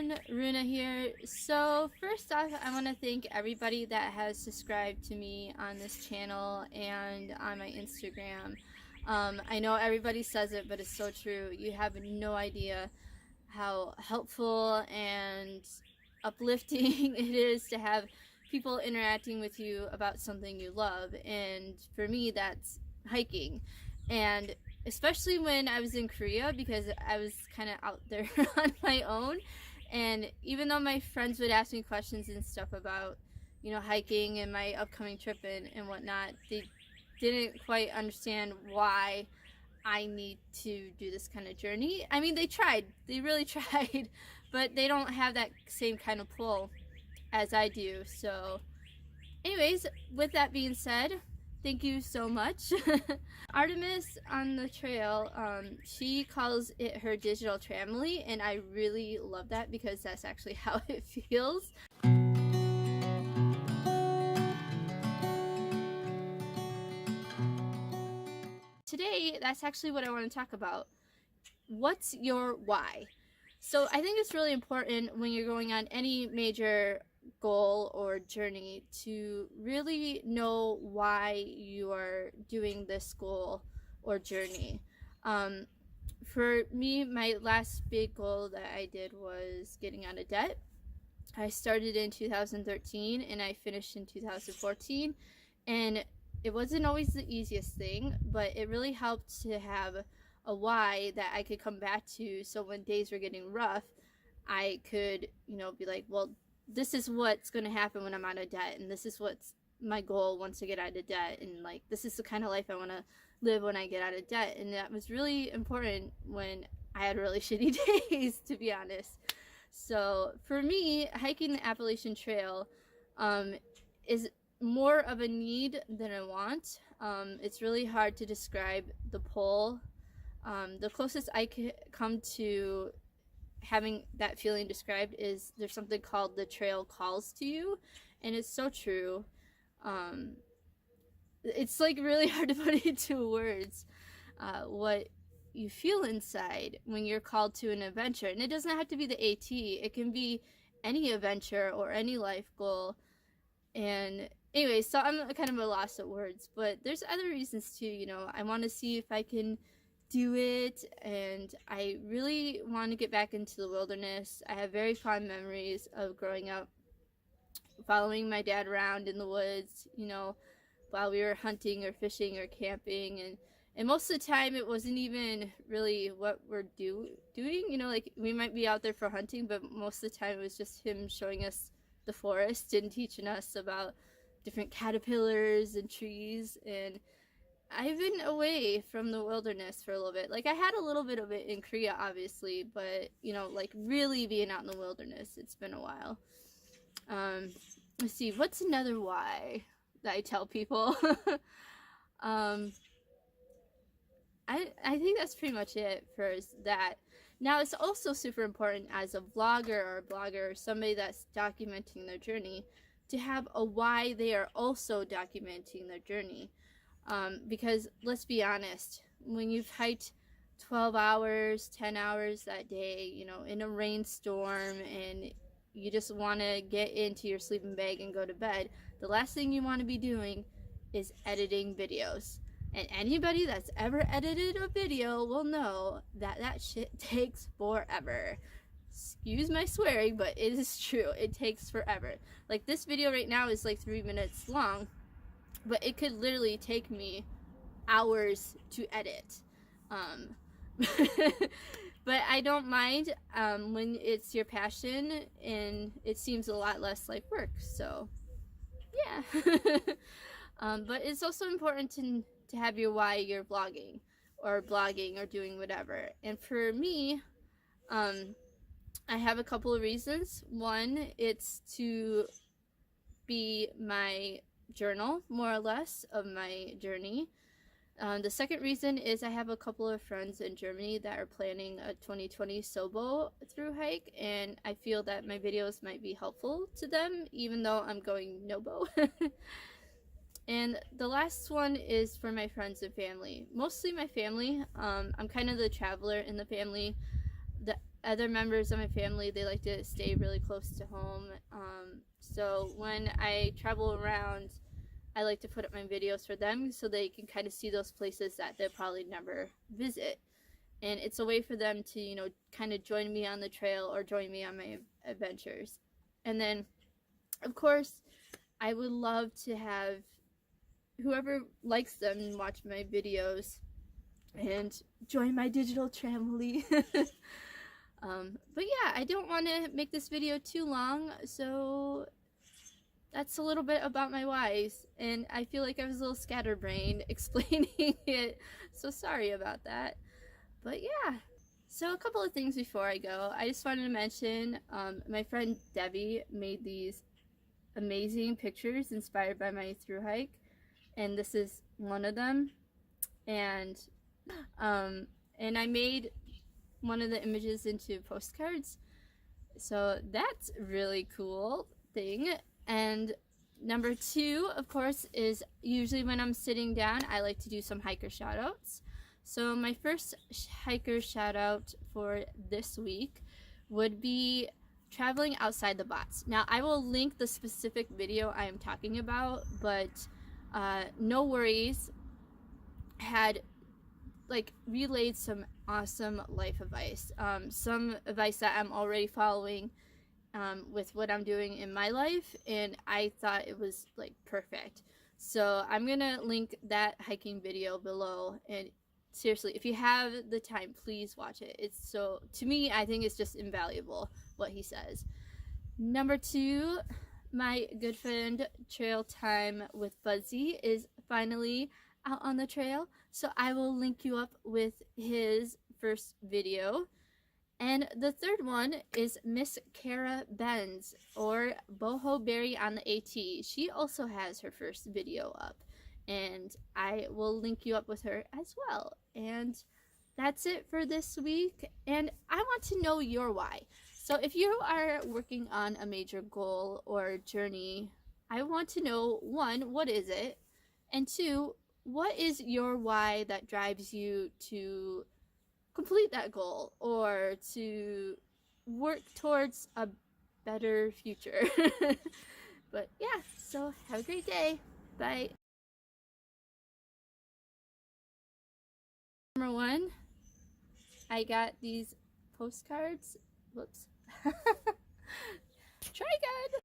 everyone, Runa here. So first off, I want to thank everybody that has subscribed to me on this channel and on my Instagram. I know everybody says it, but it's so true. You have no idea how helpful and uplifting it is to have people interacting with you about something you love. And for me, that's hiking. And especially when I was in Korea, because I was kind of out there on my own. And even though my friends would ask me questions and stuff about, you know, hiking and my upcoming trip and whatnot, they didn't quite understand why I need to do this kind of journey. I mean, they tried, they really tried, but they don't have that same kind of pull as I do. So anyways, with that being said, thank you so much. Artemis on the trail, she calls it her digital family, and I really love that because that's actually how it feels. Today, that's actually what I want to talk about. What's your why? So I think it's really important when you're going on any major goal or journey to really know why you are doing this goal or journey. For me, my last big goal that I did was getting out of debt. I started in 2013 and I finished in 2014, and it wasn't always the easiest thing, but it really helped to have a why that I could come back to, so when days were getting rough, I could, you know, be like, well, this is what's going to happen when I'm out of debt, and this is what's my goal once I get out of debt, and like this is the kind of life I want to live when I get out of debt. And that was really important when I had really shitty days, to be honest. So for me, hiking the Appalachian Trail is more of a need than a want. It's really hard to describe the pull. The closest I could come to having that feeling described is there's something called the trail calls to you, and it's so true. It's like really hard to put into words what you feel inside when you're called to an adventure. And it doesn't have to be the AT, it can be any adventure or any life goal. And anyway, so I'm kind of a loss at words, but there's other reasons too. You know, I want to see if I can do it, and I really want to get back into the wilderness. I have very fond memories of growing up following my dad around in the woods, you know, while we were hunting or fishing or camping, and most of the time it wasn't even really what we're doing, you know, like we might be out there for hunting, but most of the time it was just him showing us the forest and teaching us about different caterpillars and trees. And I've been away from the wilderness for a little bit. Like I had a little bit of it in Korea, obviously, but you know, like really being out in the wilderness, it's been a while. Let's see, what's another why that I tell people? I think that's pretty much it for that. Now, it's also super important as a vlogger or a blogger or somebody that's documenting their journey to have a why they are also documenting their journey. Because let's be honest, when you've hiked 12 hours, 10 hours that day, you know, in a rainstorm, and you just want to get into your sleeping bag and go to bed, the last thing you want to be doing is editing videos. And anybody that's ever edited a video will know that that shit takes forever. Excuse my swearing, but it is true. It takes forever. Like this video right now is like 3 minutes long, but it could literally take me hours to edit. But I don't mind when it's your passion, and it seems a lot less like work. So yeah. But it's also important to have your why you're vlogging or blogging or doing whatever. And for me, I have a couple of reasons. One, it's to be my journal, more or less, of my journey. The second reason is I have a couple of friends in Germany that are planning a 2020 Sobo through hike, and I feel that my videos might be helpful to them, even though I'm going Nobo. And the last one is for my friends and family. Mostly my family. I'm kind of the traveler in the family. other members of my family, they like to stay really close to home. So when I travel around, I like to put up my videos for them so they can kind of see those places that they'll probably never visit. And it's a way for them to, you know, kind of join me on the trail or join me on my adventures. And then, of course, I would love to have whoever likes them and watch my videos and join my digital family. But yeah, I don't want to make this video too long, so that's a little bit about my whys, and I feel like I was a little scatterbrained explaining it, so sorry about that. But yeah, so a couple of things before I go. I just wanted to mention my friend Debbie made these amazing pictures inspired by my thru hike, and this is one of them. And I made one of the images into postcards, so that's really cool thing. And number two, of course, is usually when I'm sitting down, I like to do some hiker shoutouts. So my first hiker shoutout for this week would be traveling outside the Baatz. Now, I will link the specific video I am talking about, but no worries, had like relayed some awesome life advice, some advice that I'm already following with what I'm doing in my life, and I thought it was like perfect. So I'm gonna link that hiking video below, and seriously, if you have the time, please watch it. It's so, to me, I think it's just invaluable what he says. Number two, my good friend Trail Time with Budsy is finally out on the trail, so I will link you up with his first video. And the third one is Miss Kara Benz, or Boho Berry on the AT. She also has her first video up, and I will link you up with her as well. And that's it for this week, and I want to know your why. So if you are working on a major goal or journey, I want to know, one, what is it? And two, what is your why that drives you to complete that goal or to work towards a better future? But yeah, so have a great day. Bye. Number one, I got these postcards. Whoops. Try again.